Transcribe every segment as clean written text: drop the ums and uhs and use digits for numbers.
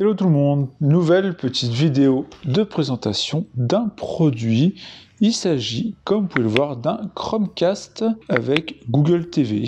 Hello tout le monde, nouvelle petite vidéo de présentation d'un produit. Il s'agit, comme vous pouvez le voir, d'un Chromecast avec Google TV.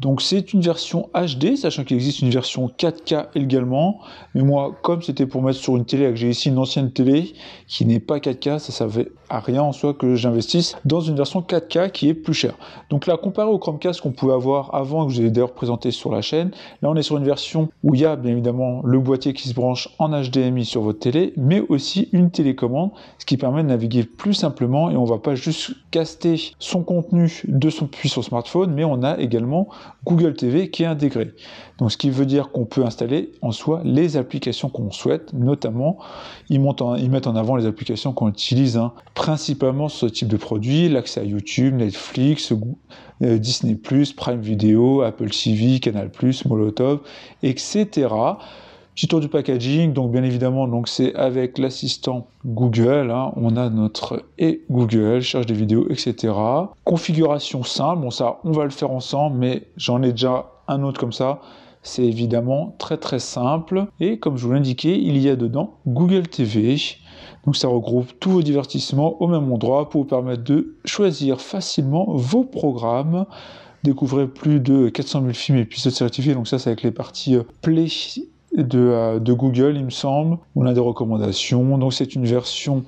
Donc c'est une version HD, sachant qu'il existe une version 4K également. Mais moi, comme c'était pour mettre sur une télé, que j'ai ici une ancienne télé qui n'est pas 4K, ça servait à rien en soi que j'investisse dans une version 4K qui est plus chère. Donc là, comparé au Chromecast qu'on pouvait avoir avant, que je vous ai d'ailleurs présenté sur la chaîne, là on est sur une version où il y a bien évidemment le boîtier qui se branche en HDMI sur votre télé, mais aussi une télécommande, ce qui permet de naviguer plus simplement et on ne va pas juste caster son contenu depuis son smartphone, mais on a également Google TV qui est intégré. Donc ce qui veut dire qu'on peut installer en soi les applications qu'on souhaite, notamment ils mettent en avant les applications qu'on utilise principalement sur ce type de produit, l'accès à YouTube, Netflix, Disney+, Prime Video, Apple TV, Canal+, Molotov, etc. Petit tour du packaging, donc bien évidemment, donc c'est avec l'assistant Google, on a notre Google, cherche des vidéos, etc. Configuration simple, bon ça on va le faire ensemble, mais j'en ai déjà un autre comme ça. C'est évidemment très très simple, et comme je vous l'indiquais, il y a dedans Google TV, donc ça regroupe tous vos divertissements au même endroit pour vous permettre de choisir facilement vos programmes. Découvrez plus de 400 000 films et épisodes certifiés, donc ça c'est avec les parties Play de Google, il me semble. On a des recommandations, donc c'est une version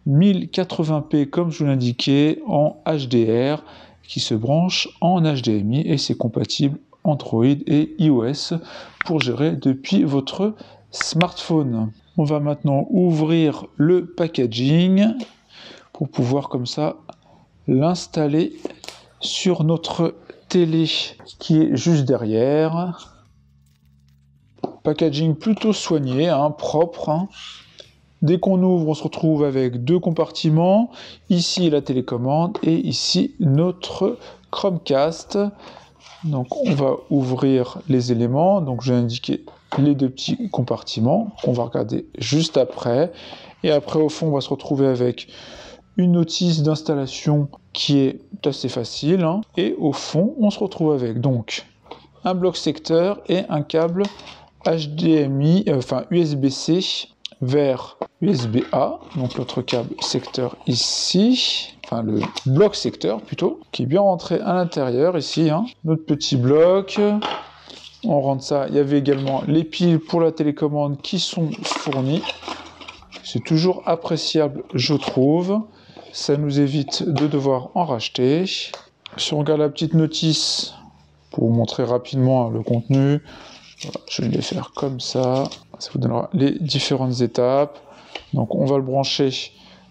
1080p comme je vous l'indiquais en HDR qui se branche en HDMI et c'est compatible Android et iOS pour gérer depuis votre smartphone. On va maintenant ouvrir le packaging pour pouvoir comme ça l'installer sur notre télé qui est juste derrière. Packaging plutôt soigné, propre. Dès qu'on ouvre, on se retrouve avec deux compartiments. Ici la télécommande et ici notre Chromecast. Donc on va ouvrir les éléments. Donc j'ai indiqué les deux petits compartiments qu'on va regarder juste après. Et après au fond, on va se retrouver avec une notice d'installation qui est assez facile. Et au fond, on se retrouve avec donc un bloc secteur et un câble HDMI, USB-C vers USB-A, donc l'autre câble secteur ici, le bloc secteur plutôt, qui est bien rentré à l'intérieur ici, notre petit bloc, on rentre ça, il y avait également les piles pour la télécommande qui sont fournies, c'est toujours appréciable je trouve, ça nous évite de devoir en racheter. Si on regarde la petite notice, pour vous montrer rapidement le contenu, voilà, je vais les faire comme ça vous donnera les différentes étapes. Donc on va le brancher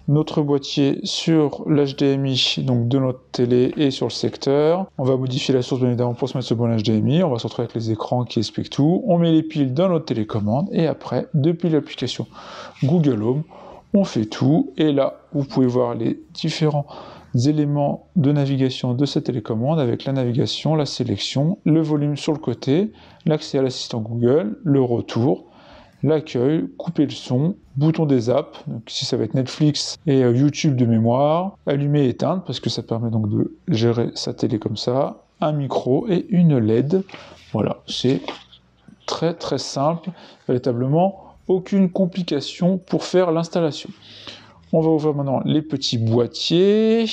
notre boîtier sur l'HDMI donc de notre télé et sur le secteur. On va modifier la source bien évidemment pour se mettre sur le bon HDMI. On va se retrouver avec les écrans qui expliquent tout. On met les piles dans notre télécommande et après, depuis l'application Google Home, on fait tout. Et là, vous pouvez voir les différents éléments de navigation de cette télécommande avec la navigation, la sélection, le volume sur le côté, l'accès à l'assistant Google, le retour, l'accueil, couper le son, bouton des apps, donc ici ça va être Netflix et YouTube de mémoire, allumer et éteindre parce que ça permet donc de gérer sa télé comme ça, un micro et une LED. Voilà, c'est très très simple, véritablement aucune complication pour faire l'installation. On va ouvrir maintenant les petits boîtiers.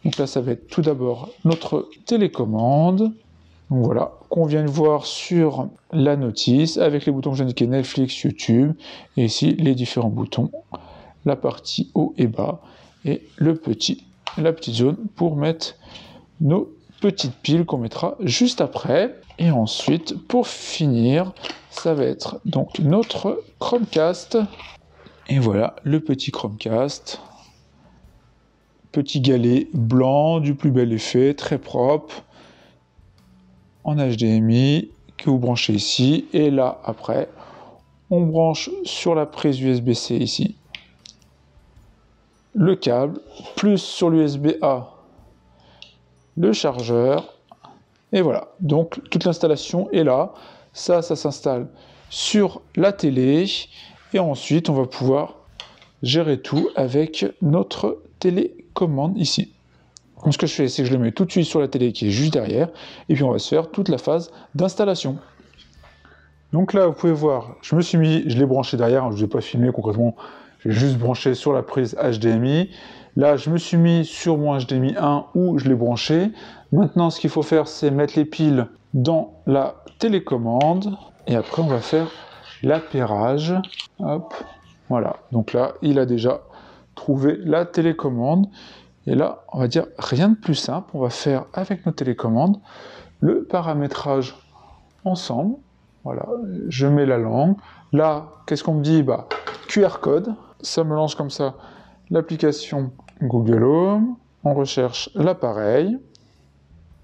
Donc là, ça va être tout d'abord notre télécommande. Donc voilà, qu'on vient de voir sur la notice, avec les boutons que j'ai indiqués Netflix, YouTube, et ici les différents boutons, la partie haut et bas, et la petite zone pour mettre nos petites piles qu'on mettra juste après. Et ensuite, pour finir, ça va être donc notre Chromecast. Et voilà, le petit Chromecast. Petit galet blanc, du plus bel effet, très propre, en HDMI, que vous branchez ici. Et là, après, on branche sur la prise USB-C ici le câble, plus sur l'USB-A le chargeur. Et voilà, donc toute l'installation est là. Ça s'installe sur la télé. Et ensuite, on va pouvoir gérer tout avec notre télécommande ici. Donc ce que je fais, c'est que je le mets tout de suite sur la télé qui est juste derrière, et puis on va se faire toute la phase d'installation. Donc là, vous pouvez voir, je l'ai branché derrière, je ne vous ai pas filmé concrètement, j'ai juste branché sur la prise HDMI. Là, je me suis mis sur mon HDMI 1 où je l'ai branché. Maintenant, ce qu'il faut faire, c'est mettre les piles dans la télécommande. Et après, on va faire l'appairage. Hop, voilà. Donc là, il a déjà trouvé la télécommande. Et là, on va dire rien de plus simple. On va faire avec nos télécommandes le paramétrage ensemble. Voilà, je mets la langue. Là, qu'est-ce qu'on me dit? Bah, QR code. Ça me lance comme ça l'application Google Home. On recherche l'appareil.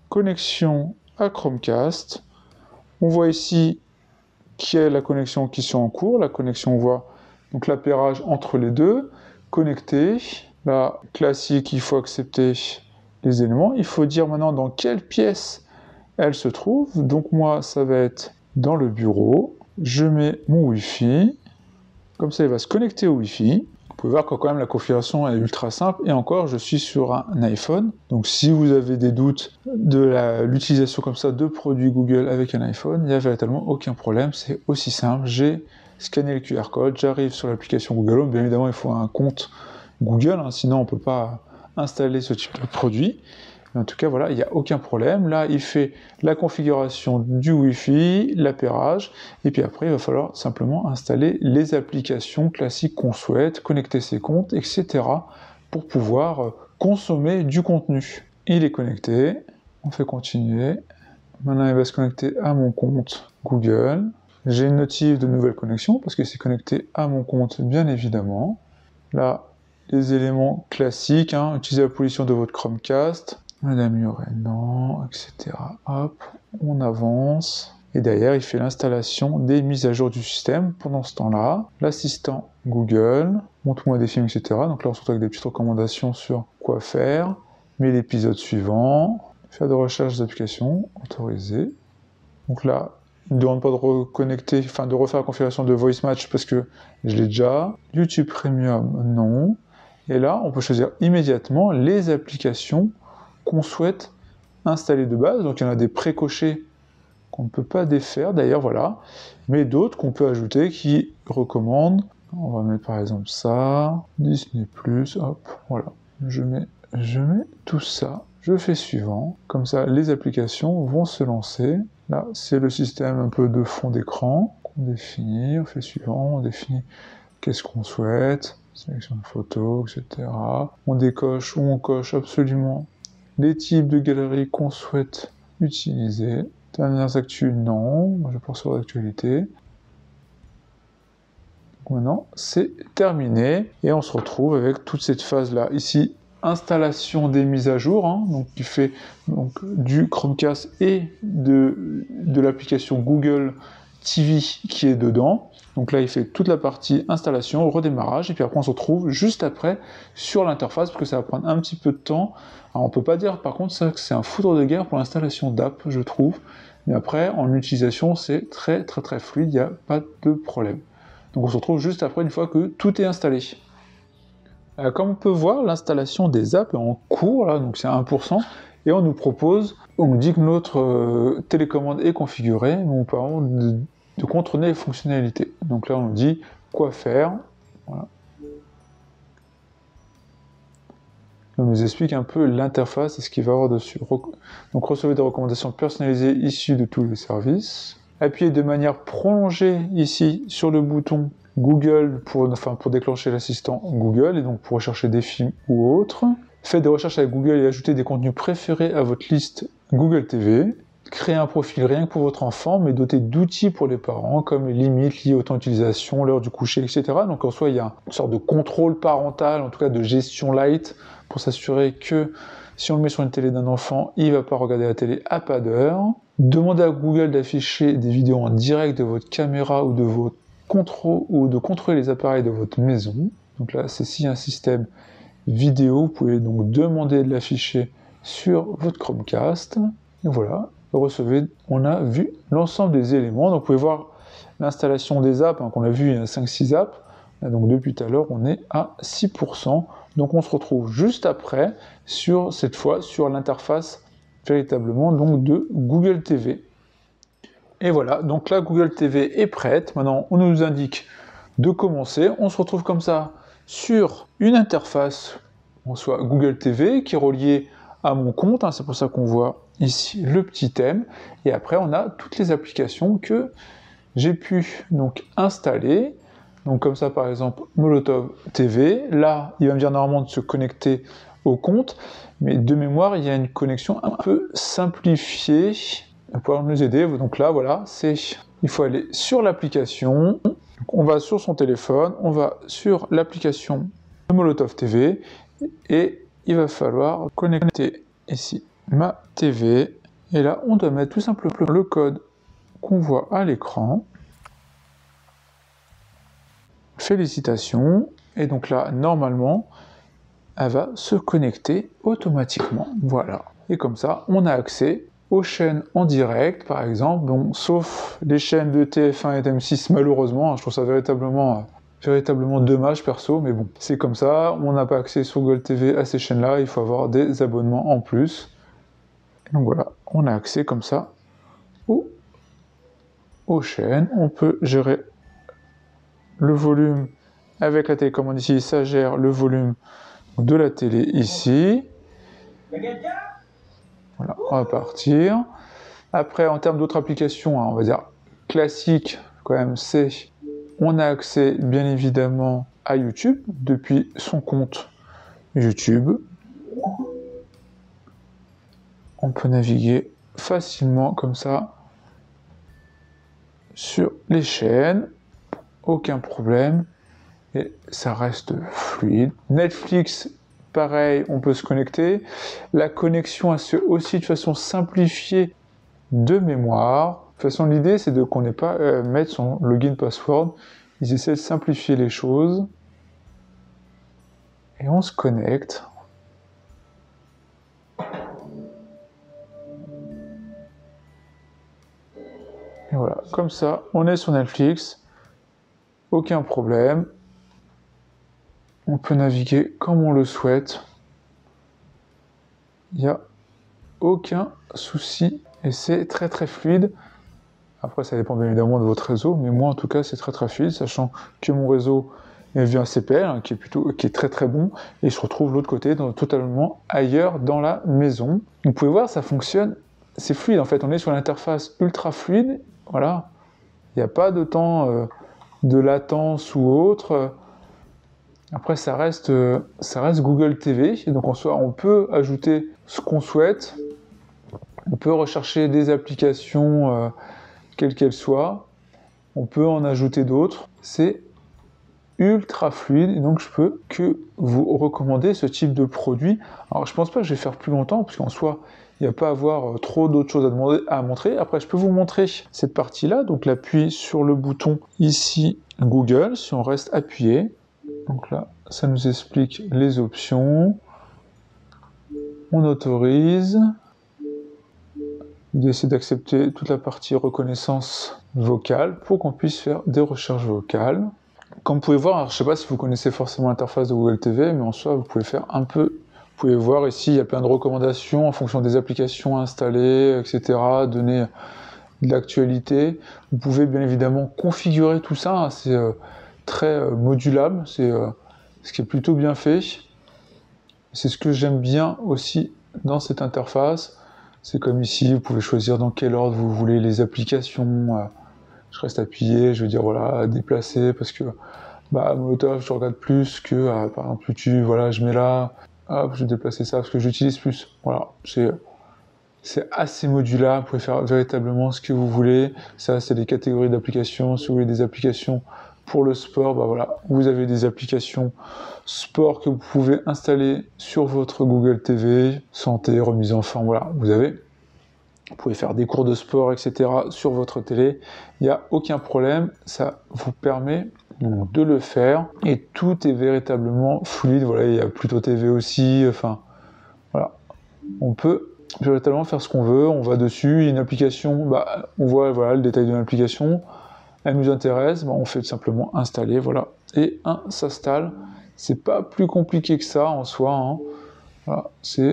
Connexion à Chromecast. On voit ici qui est la connexion qui sont en cours. La connexion, on voit donc l'appairage entre les deux. Connecté. Là, classique, il faut accepter les éléments. Il faut dire maintenant dans quelle pièce elle se trouve. Donc moi, ça va être dans le bureau. Je mets mon Wi-Fi. Comme ça, il va se connecter au Wi-Fi. Vous pouvez voir que quand même la configuration est ultra simple. Et encore, je suis sur un iPhone. Donc si vous avez des doutes de l'utilisation comme ça de produits Google avec un iPhone, il n'y a véritablement aucun problème. C'est aussi simple. J'ai scanné le QR code, j'arrive sur l'application Google Home. Bien évidemment, il faut un compte Google, hein, sinon on ne peut pas installer ce type de produit. Mais en tout cas, voilà, il n'y a aucun problème. Là, il fait la configuration du Wi-Fi, l'appairage, et puis après, il va falloir simplement installer les applications classiques qu'on souhaite, connecter ses comptes, etc. pour pouvoir consommer du contenu. Il est connecté, on fait continuer. Maintenant, il va se connecter à mon compte Google. J'ai une notif de nouvelle connexion parce qu'il s'est connecté à mon compte, bien évidemment. Là, les éléments classiques, hein, utilisez la position de votre Chromecast, l'améliorer, non, etc. Hop, on avance. Et derrière, il fait l'installation des mises à jour du système. Pendant ce temps-là, l'assistant Google, montre-moi des films, etc. Donc là, on se retrouve avec des petites recommandations sur quoi faire. Mais l'épisode suivant, faire de recherche d'applications, autoriser. Donc là, il ne demande pas de reconnecter, enfin de refaire la configuration de Voice Match parce que je l'ai déjà. YouTube Premium, non. Et là, on peut choisir immédiatement les applications qu'on souhaite installer de base. Donc il y en a des précochés qu'on ne peut pas défaire, d'ailleurs, voilà. Mais d'autres qu'on peut ajouter qui recommandent. On va mettre par exemple ça, Disney+, hop, voilà. Je mets tout ça. Je fais suivant. Comme ça, les applications vont se lancer. Là, c'est le système un peu de fond d'écran qu'on définit. On fait suivant, on définit qu'est-ce qu'on souhaite, sélection de photos, etc. On décoche ou on coche absolument les types de galeries qu'on souhaite utiliser. Dernières actus, non. Je pense sur l'actualité. Maintenant, c'est terminé. Et on se retrouve avec toute cette phase-là. Ici, installation des mises à jour, hein, donc qui fait donc, du Chromecast et de l'application Google TV qui est dedans. Donc là, il fait toute la partie installation, redémarrage, et puis après, on se retrouve juste après sur l'interface, parce que ça va prendre un petit peu de temps. Alors, on peut pas dire, par contre, ça, que c'est un foudre de guerre pour l'installation d'app, je trouve. Mais après, en utilisation, c'est très fluide, il n'y a pas de problème. Donc on se retrouve juste après, une fois que tout est installé. Comme on peut voir, l'installation des apps est en cours, là, donc c'est à 1%, et on nous propose, on nous dit que notre télécommande est configurée, mais on peut avoir de contrôler les fonctionnalités. Donc là, on nous dit quoi faire. Voilà. On nous explique un peu l'interface et ce qu'il va y avoir dessus. Donc recevez des recommandations personnalisées issues de tous les services. Appuyez de manière prolongée ici sur le bouton Google pour déclencher l'assistant Google et donc pour rechercher des films ou autres. Faites des recherches avec Google et ajoutez des contenus préférés à votre liste Google TV. Créez un profil rien que pour votre enfant, mais doté d'outils pour les parents, comme les limites liées au temps d'utilisation, l'heure du coucher, etc. Donc en soi, il y a une sorte de contrôle parental, en tout cas de gestion light, pour s'assurer que si on le met sur une télé d'un enfant, il ne va pas regarder la télé à pas d'heure. Demandez à Google d'afficher des vidéos en direct de votre caméra ou de votre contrôle, ou de contrôler les appareils de votre maison. Donc là, c'est si un système vidéo, vous pouvez donc demander de l'afficher sur votre Chromecast. Et voilà, recevez, on a vu l'ensemble des éléments. Donc vous pouvez voir l'installation des apps, hein, qu'on a vu, il y a 5-6 apps. Donc depuis tout à l'heure, on est à 6%. Donc on se retrouve juste après, cette fois, sur l'interface véritablement donc de Google TV. Et voilà, donc là Google TV est prête. Maintenant, on nous indique de commencer. On se retrouve comme ça sur une interface, en soit Google TV, qui est reliée à mon compte. C'est pour ça qu'on voit ici le petit thème. Et après, on a toutes les applications que j'ai pu donc installer. Donc comme ça, par exemple, Molotov TV. Là, il va me dire normalement de se connecter au compte. Mais de mémoire, il y a une connexion un peu simplifiée. Va pouvoir nous aider. Donc là, voilà, il faut aller sur l'application. On va sur son téléphone, on va sur l'application de Molotov TV et il va falloir connecter ici ma TV. Et là, on doit mettre tout simplement le code qu'on voit à l'écran. Félicitations. Et donc là, normalement, elle va se connecter automatiquement. Voilà. Et comme ça, on a accès aux chaînes en direct, par exemple, bon, sauf les chaînes de TF1 et TM6, malheureusement, je trouve ça véritablement dommage, perso, mais bon, c'est comme ça, on n'a pas accès sur Google TV à ces chaînes-là, il faut avoir des abonnements en plus. Et donc voilà, on a accès comme ça aux chaînes, on peut gérer le volume avec la télécommande ici, ça gère le volume de la télé ici. Voilà, on va partir. Après, en termes d'autres applications, on va dire classiques, quand même, on a accès, bien évidemment, à YouTube, depuis son compte YouTube. On peut naviguer facilement, comme ça, sur les chaînes, aucun problème, et ça reste fluide. Netflix, pareil, on peut se connecter. La connexion, elle se fait aussi de façon simplifiée de mémoire. De toute façon, l'idée, c'est qu'on n'ait pas mettre son login password. Ils essaient de simplifier les choses. Et on se connecte. Et voilà, comme ça, on est sur Netflix. Aucun problème. On peut naviguer comme on le souhaite. Il n'y a aucun souci. Et c'est très très fluide. Après, ça dépend bien évidemment de votre réseau, mais moi en tout cas, c'est très très fluide, sachant que mon réseau est via un CPL, qui est très très bon, et je retrouve de l'autre côté, totalement ailleurs dans la maison. Vous pouvez voir, ça fonctionne, c'est fluide en fait, on est sur l'interface ultra fluide, voilà. Il n'y a pas de temps de latence ou autre. Après, ça reste Google TV, et donc on peut ajouter ce qu'on souhaite, on peut rechercher des applications quelles qu'elles soient, on peut en ajouter d'autres, c'est ultra fluide, et donc je peux que vous recommander ce type de produit. Alors je pense pas que je vais faire plus longtemps, parce qu'en soi, il n'y a pas à avoir trop d'autres choses à montrer. Après, je peux vous montrer cette partie-là, donc l'appui sur le bouton ici, Google, si on reste appuyé, donc là, ça nous explique les options, on autorise, d'essayer d'accepter toute la partie reconnaissance vocale pour qu'on puisse faire des recherches vocales. Comme vous pouvez voir, alors, je ne sais pas si vous connaissez forcément l'interface de Google TV, mais en soi, vous pouvez faire un peu... Vous pouvez voir ici, il y a plein de recommandations en fonction des applications installées, etc., donner de l'actualité. Vous pouvez bien évidemment configurer tout ça, c'est très modulable, c'est ce qui est plutôt bien fait. C'est ce que j'aime bien aussi dans cette interface. C'est comme ici, vous pouvez choisir dans quel ordre vous voulez les applications. Je reste appuyé, je veux dire, voilà, déplacer, parce que Molotov, je regarde plus que, par exemple, YouTube, voilà, je mets là, hop, je vais déplacer ça, parce que j'utilise plus. Voilà, c'est assez modulable, vous pouvez faire véritablement ce que vous voulez. Ça, c'est des catégories d'applications. Si vous voulez des applications pour le sport, voilà, vous avez des applications sport que vous pouvez installer sur votre Google TV, santé, remise en forme, voilà, vous pouvez faire des cours de sport, etc. sur votre télé, il n'y a aucun problème, ça vous permet de le faire, et tout est véritablement fluide, voilà, il y a Pluto TV aussi, enfin, voilà, on peut véritablement faire ce qu'on veut, on va dessus, il y a une application, on voit voilà, le détail de l'application, elle nous intéresse, on fait simplement installer, voilà, et s'installe. C'est pas plus compliqué que ça en soi, hein. Voilà,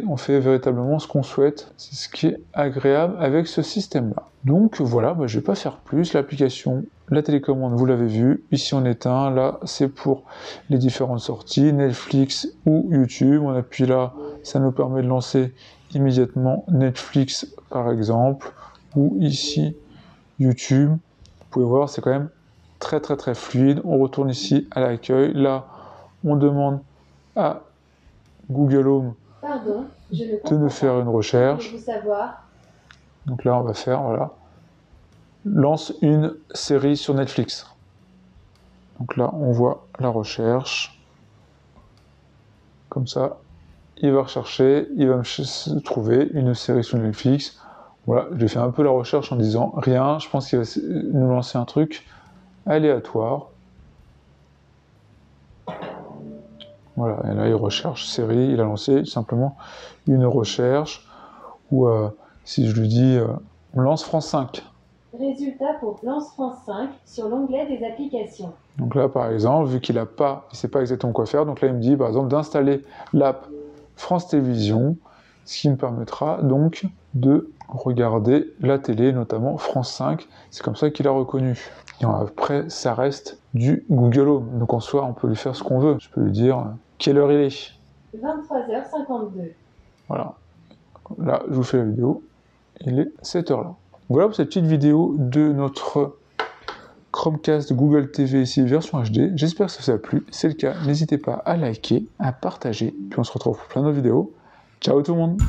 on fait véritablement ce qu'on souhaite. C'est ce qui est agréable avec ce système-là. Donc voilà, je ne vais pas faire plus. L'application, la télécommande, vous l'avez vu. Ici, on éteint. Là, c'est pour les différentes sorties, Netflix ou YouTube. On appuie là, ça nous permet de lancer immédiatement Netflix, par exemple. Ou ici, YouTube. Vous pouvez voir, c'est quand même très fluide. On retourne ici à l'accueil. Là, on demande à Google Home de nous faire une recherche. Donc là, on va faire, voilà, lance une série sur Netflix. Donc là, on voit la recherche. Comme ça, il va rechercher, il va me trouver une série sur Netflix. Voilà, j'ai fait un peu la recherche en disant rien. Je pense qu'il va nous lancer un truc aléatoire. Voilà, et là il recherche série, il a lancé simplement une recherche, ou si je lui dis on lance France 5. Résultat pour Lance France 5 sur l'onglet des applications. Donc là par exemple, vu qu'il ne sait pas exactement quoi faire, donc là il me dit par exemple d'installer l'app France Télévisions, ce qui me permettra donc de regarder la télé, notamment France 5, c'est comme ça qu'il a reconnu. Et après, ça reste du Google Home, donc en soi, on peut lui faire ce qu'on veut. Je peux lui dire quelle heure il est. 23h52. Voilà. Là, je vous fais la vidéo. Il est cette heure-là. Voilà pour cette petite vidéo de notre Chromecast Google TV ici, version HD. J'espère que ça vous a plu. Si c'est le cas, n'hésitez pas à liker, à partager. Puis on se retrouve pour plein d'autres vidéos. Ciao tout le monde!